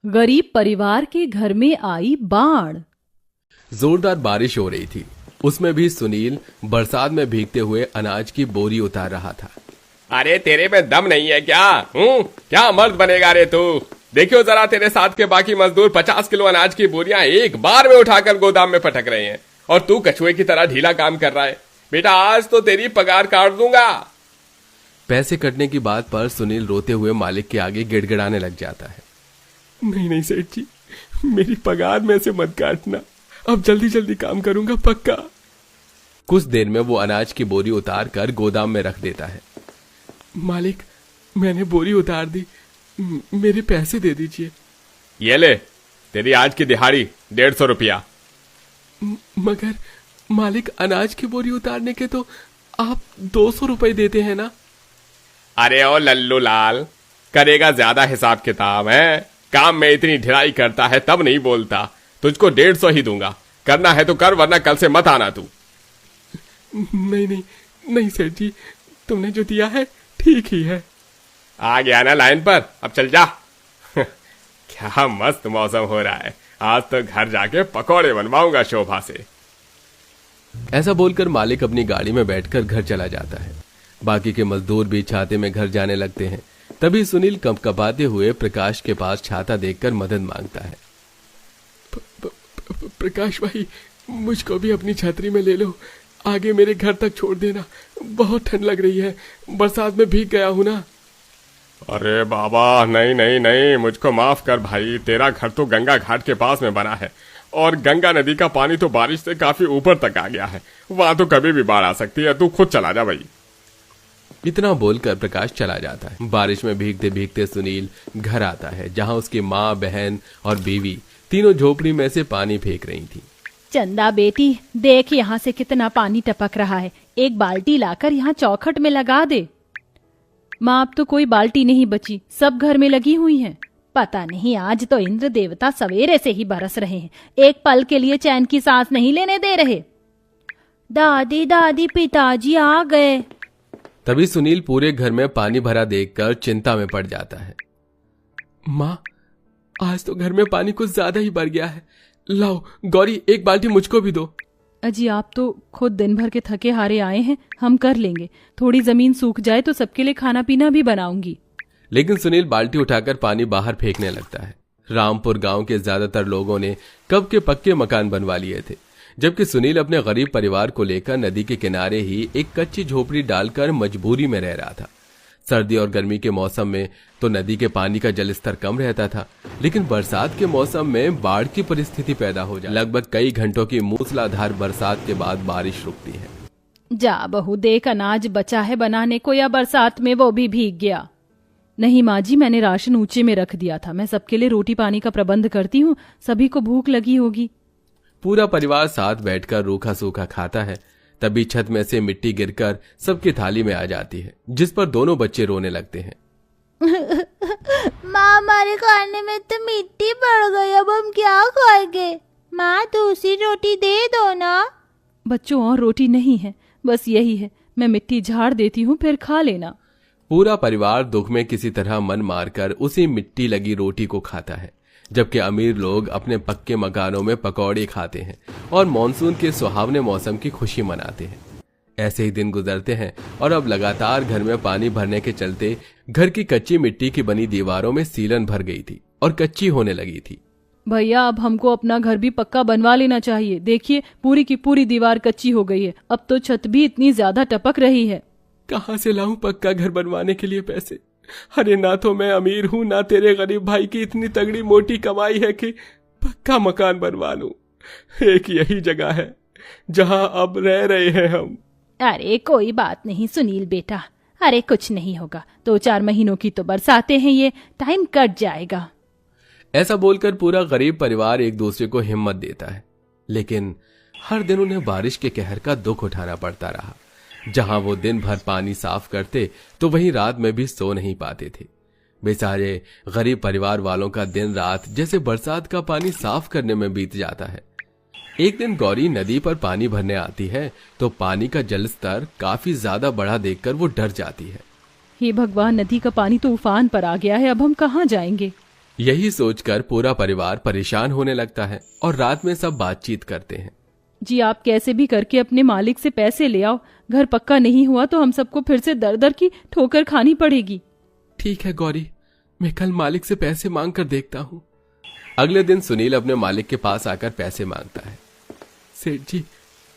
गरीब परिवार के घर में आई बाढ़। जोरदार बारिश हो रही थी। उसमें भी सुनील बरसात में भीगते हुए अनाज की बोरी उतार रहा था। अरे तेरे में दम नहीं है क्या? क्या मर्द बनेगा रे तू? देखियो जरा, तेरे साथ के बाकी मजदूर 50 किलो अनाज की बोरियां एक बार में उठाकर गोदाम में पटक रहे हैं और तू कछुए की तरह ढीला काम कर रहा है। बेटा, आज तो तेरी पगार काट दूंगा। पैसे कटने की बात पर सुनील रोते हुए मालिक के आगे गिड़गिड़ाने लग जाता है। नहीं नहीं सेठ जी, मेरी पगार में से मत काटना। अब जल्दी जल्दी काम करूंगा, पक्का। कुछ देर में वो अनाज की बोरी उतार कर गोदाम में रख देता है। मालिक, मैंने बोरी उतार दी, मेरे पैसे दे दीजिए। ये ले, तेरी आज की दिहाड़ी 150 रुपया। मगर मालिक, अनाज की बोरी उतारने के तो आप 200 रुपए देते हैं ना? अरे ओ लल्लू लाल, करेगा ज्यादा हिसाब किताब है? काम में इतनी ढिलाई करता है तब नहीं बोलता। तुझको 150 ही दूंगा। करना है तो कर, वरना कल से मत आना तू। नहीं नहीं नहीं सेठ जी, तुमने जो दिया है ठीक ही है। आ गया ना लाइन पर, अब चल जा। क्या मस्त मौसम हो रहा है, आज तो घर जाके पकौड़े बनवाऊंगा शोभा से। ऐसा बोलकर मालिक अपनी गाड़ी में बैठकर घर चला जाता है। बाकी के मजदूर भी छाते में घर जाने लगते हैं। तभी सुनील कंपकपाते हुए प्रकाश के पास छाता देखकर मदद मांगता है। प्रकाश भाई, मुझको भी अपनी छतरी में ले लो, आगे मेरे घर तक छोड़ देना। बहुत ठंड लग रही है, बरसात में भीग गया हूं ना। अरे बाबा, नहीं नहीं नहीं, मुझको माफ कर भाई। तेरा घर तो गंगा घाट के पास में बना है और गंगा नदी का पानी तो बारिश से काफी ऊपर तक आ गया है। वहां तो कभी भी बाढ़ आ सकती है। तू खुद चला जा भाई। इतना बोलकर प्रकाश चला जाता है। बारिश में भीगते भीगते सुनील घर आता है, जहां उसकी माँ, बहन और बीवी तीनों झोपड़ी में से पानी फेंक रही थी। चंदा बेटी, देख यहाँ से कितना पानी टपक रहा है। एक बाल्टी लाकर यहाँ चौखट में लगा दे। माँ, अब तो कोई बाल्टी नहीं बची, सब घर में लगी हुई हैं। पता नहीं, आज तो इंद्र देवता सवेरे से ही बरस रहे हैं, एक पल के लिए चैन की सांस नहीं लेने दे रहे। दादी दादी, पिताजी आ गए। तभी सुनील पूरे घर में पानी भरा देखकर चिंता में पड़ जाता है। माँ, आज तो घर में पानी कुछ ज्यादा ही भर गया है। लाओ गौरी, एक बाल्टी मुझको भी दो। अजी, आप तो खुद दिन भर के थके हारे आए हैं, हम कर लेंगे। थोड़ी जमीन सूख जाए तो सबके लिए खाना पीना भी बनाऊंगी। लेकिन सुनील बाल्टी उठाकर पानी बाहर फेंकने लगता है। रामपुर गांव के ज्यादातर लोगों ने कब के पक्के मकान बनवा लिए थे, जबकि सुनील अपने गरीब परिवार को लेकर नदी के किनारे ही एक कच्ची झोपड़ी डालकर मजबूरी में रह रहा था। सर्दी और गर्मी के मौसम में तो नदी के पानी का जलस्तर कम रहता था, लेकिन बरसात के मौसम में बाढ़ की परिस्थिति पैदा हो जाती। लगभग कई घंटों की मूसलाधार बरसात के बाद बारिश रुकती है। जा बहू, देख अनाज बचा है बनाने को, या बरसात में वो भी भीग गया। नहीं माँ जी, मैंने राशन ऊंचे में रख दिया था। मैं सबके लिए रोटी पानी का प्रबंध करती हूँ, सभी को भूख लगी होगी। पूरा परिवार साथ बैठकर रूखा सूखा खाता है। तभी छत में से मिट्टी गिरकर सबकी थाली में आ जाती है, जिस पर दोनों बच्चे रोने लगते हैं। माँ, हमारे खाने में तो मिट्टी पड़ गई, अब हम क्या खाएंगे? माँ, दूसरी रोटी दे दो ना। बच्चों, और रोटी नहीं है, बस यही है। मैं मिट्टी झाड़ देती हूँ, फिर खा लेना। पूरा परिवार दुख में किसी तरह मन मारकर उसी मिट्टी लगी रोटी को खाता है, जबकि अमीर लोग अपने पक्के मकानों में पकौड़े खाते हैं और मॉनसून के सुहावने मौसम की खुशी मनाते हैं। ऐसे ही दिन गुजरते हैं और अब लगातार घर में पानी भरने के चलते घर की कच्ची मिट्टी की बनी दीवारों में सीलन भर गई थी और कच्ची होने लगी थी। भैया, अब हमको अपना घर भी पक्का बनवा लेना चाहिए। देखिए, पूरी की पूरी दीवार कच्ची हो गई है। अब तो छत भी इतनी ज्यादा टपक रही है। कहाँ से लाऊं पक्का घर बनवाने के लिए पैसे? अरे ना तो मैं अमीर हूं, ना तेरे गरीब भाई की इतनी तगड़ी मोटी कमाई है कि पक्का मकान बनवा लूं। एक यही जगह है जहां अब रह रहे हैं हम। अरे कोई बात नहीं सुनील बेटा, अरे कुछ नहीं होगा। 2-4 महीनों की तो बरसातें हैं, ये टाइम कट जाएगा। ऐसा बोलकर पूरा गरीब परिवार एक दूसरे को हिम्मत देता है, लेकिन हर दिन उन्हें बारिश के कहर का दुख उठाना पड़ता रहा। जहां वो दिन भर पानी साफ करते तो वहीं रात में भी सो नहीं पाते थे। बेचारे गरीब परिवार वालों का दिन रात जैसे बरसात का पानी साफ करने में बीत जाता है। एक दिन गौरी नदी पर पानी भरने आती है तो पानी का जलस्तर काफी ज्यादा बढ़ा देखकर वो डर जाती है। हे भगवान, नदी का पानी तो उफान पर आ गया है, अब हम कहाँ जाएंगे? यही सोचकर पूरा परिवार परेशान होने लगता है और रात में सब बातचीत करते हैं। जी आप कैसे भी करके अपने मालिक से पैसे ले आओ, घर पक्का नहीं हुआ तो हम सबको फिर से दर दर की ठोकर खानी पड़ेगी। ठीक है गौरी, मैं कल मालिक से पैसे मांग कर देखता हूँ। अगले दिन सुनील अपने मालिक के पास आकर पैसे मांगता है। सेठ जी,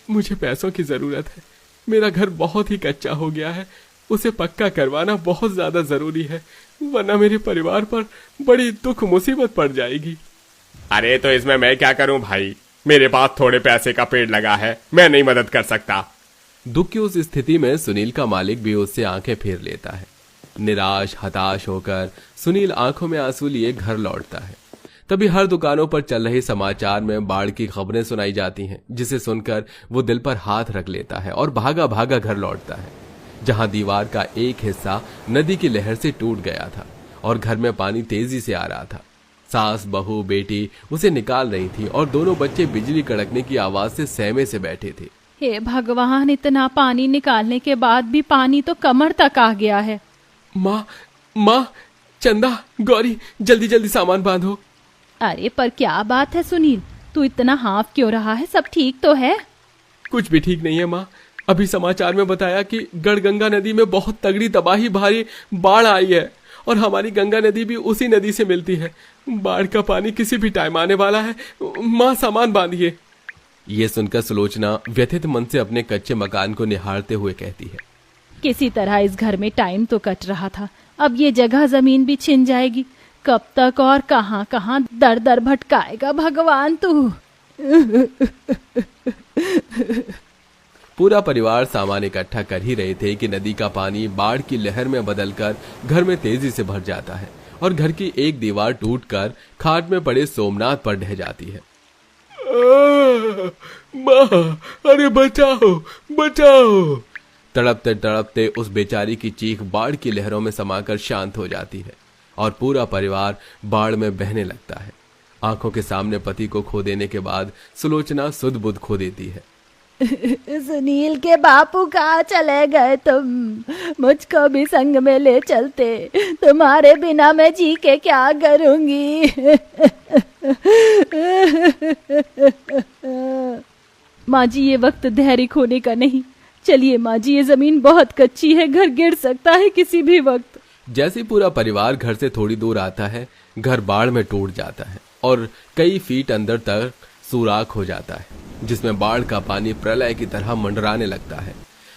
मुझे पैसों की जरूरत है। मेरा घर बहुत ही कच्चा हो गया है, उसे पक्का करवाना बहुत ज्यादा जरूरी है, वरना मेरे परिवार पर बड़ी दुख मुसीबत पड़ जाएगी। अरे तो इसमें मैं क्या करूं भाई, मेरे पास थोड़े पैसे का पेड़ लगा है, मैं नहीं मदद कर सकता। दुख की उस स्थिति में सुनील का मालिक भी उससे आंखें फेर लेता है। निराश हताश होकर सुनील आंखों में आंसू लिए घर लौटता है। तभी हर दुकानों पर चल रहे समाचार में बाढ़ की खबरें सुनाई जाती हैं, जिसे सुनकर वो दिल पर हाथ रख लेता है और भागा भागा घर लौटता है, जहां दीवार का एक हिस्सा नदी की लहर से टूट गया था और घर में पानी तेजी से आ रहा था। सास बहू बेटी उसे निकाल रही थी और दोनों बच्चे बिजली कड़कने की आवाज से सहमे से बैठे थे। हे भगवान, इतना पानी निकालने के बाद भी पानी तो कमर तक आ गया है। माँ, चंदा, गौरी, जल्दी जल्दी सामान बांधो। अरे पर क्या बात है सुनील, तू इतना हाफ क्यों रहा है? सब ठीक तो है? कुछ भी ठीक नहीं है माँ। अभी समाचार में बताया कि गढ़गंगा नदी में बहुत तगड़ी तबाही भारी बाढ़ आई है और हमारी गंगा नदी भी उसी नदी से मिलती है। बाढ़ का पानी किसी भी टाइम आने वाला है। माँ, सामान बांधिए। ये सुनकर सुलोचना व्यथित मन से अपने कच्चे मकान को निहारते हुए कहती है, किसी तरह इस घर में टाइम तो कट रहा था, अब ये जगह जमीन भी छिन जाएगी। कब तक और कहां कहां दर दर भटकाएगा भगवान तू। पूरा परिवार सामान इकट्ठा कर ही रहे थे कि नदी का पानी बाढ़ की लहर में बदलकर घर में तेजी से भर जाता है और घर की एक दीवार टूटकर खाट में पड़े सोमनाथ पर ढह जाती है। माँ, अरे बचाओ बचाओ। तड़पते तड़पते उस बेचारी की चीख बाढ़ की लहरों में समाकर शांत हो जाती है और पूरा परिवार बाढ़ में बहने लगता है। आंखों के सामने पति को खो देने के बाद सुलोचना सुध बुध खो देती है। सुनील के बापू कहाँ चले गए तुम? मुझको भी संग में ले चलते, तुम्हारे बिना मैं जी के क्या करूंगी। माँ जी, ये वक्त धैर्य खोने का नहीं। चलिए माँ जी, ये जमीन बहुत कच्ची है, घर गिर सकता है किसी भी वक्त। जैसे पूरा परिवार घर से थोड़ी दूर आता है, घर बाढ़ में टूट जाता है और कई फीट अंदर तक सुराख हो जाता है, जिसमें बाढ़ का पानी प्रलय की तरह मंडराने लगता है।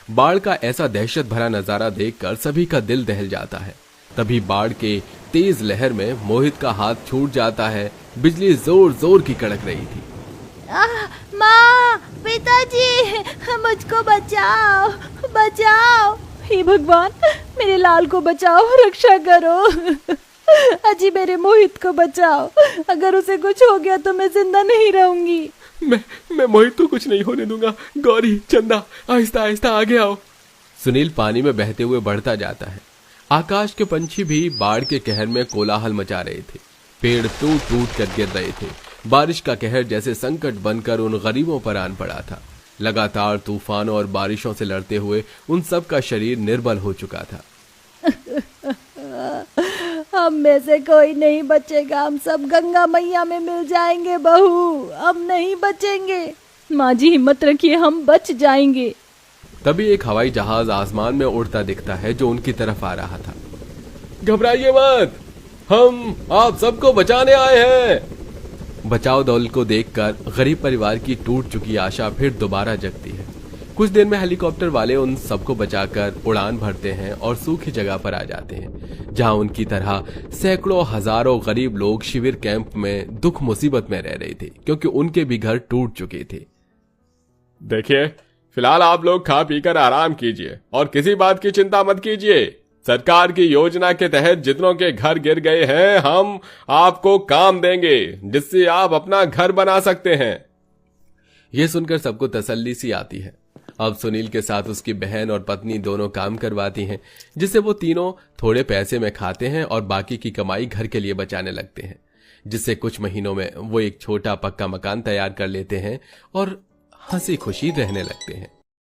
बाढ़ का ऐसा दहशत भरा नजारा देखकर सभी का दिल दहल जाता है। तभी बाढ़ के तेज लहर में मोहित का हाथ छूट जाता है। बिजली जोर जोर की कड़क रही थी। माँ, पिताजी, मुझको बचाओ बचाओ। हे भगवान, मेरे लाल को बचाओ, रक्षा करो। अजी, मेरे मोहित को बचाओ, अगर उसे कुछ हो गया तो मैं जिंदा नहीं रहूंगी। मैं मोहित को कुछ नहीं होने दूंगा। गौरी, चंदा, आहिस्ता आहिस्ता आगे आओ। सुनील पानी में बहते हुए बढ़ता जाता है। आकाश के पंछी भी बाढ़ के कहर में कोलाहल मचा रहे थे। पेड़ टूट टूट कर गिर रहे थे। बारिश का कहर जैसे संकट बनकर उन गरीबों पर आन पड़ा था। लगातार तूफानों और बारिशों से लड़ते हुए उन सब का शरीर निर्बल हो चुका था। हम में से कोई नहीं बचेगा, हम सब गंगा मैया में मिल जाएंगे बहू, हम नहीं बचेंगे। माँ जी, हिम्मत रखिए, हम बच जाएंगे। तभी एक हवाई जहाज आसमान में उड़ता दिखता है जो उनकी तरफ आ रहा था। घबराइए मत, हम आप सबको बचाने आए हैं। बचाव दल को देखकर गरीब परिवार की टूट चुकी आशा फिर दोबारा जगती है। कुछ देर में हेलीकॉप्टर वाले उन सबको बचाकर उड़ान भरते हैं और सूखी जगह पर आ जाते हैं, जहां उनकी तरह सैकड़ों हजारों गरीब लोग शिविर कैंप में दुख मुसीबत में रह रहे थे, क्योंकि उनके भी घर टूट चुके थे। देखिए, फिलहाल आप लोग खा पीकर आराम कीजिए और किसी बात की चिंता मत कीजिए। सरकार की योजना के तहत जितनों के घर गिर गए हैं, हम आपको काम देंगे जिससे आप अपना घर बना सकते हैं। यह सुनकर सबको तसल्ली सी आती है। अब सुनील के साथ उसकी बहन और पत्नी दोनों काम करवाती हैं, जिससे वो तीनों थोड़े पैसे में खाते हैं और बाकी की कमाई घर के लिए बचाने लगते हैं, जिससे कुछ महीनों में वो एक छोटा पक्का मकान तैयार कर लेते हैं और हंसी खुशी रहने लगते हैं।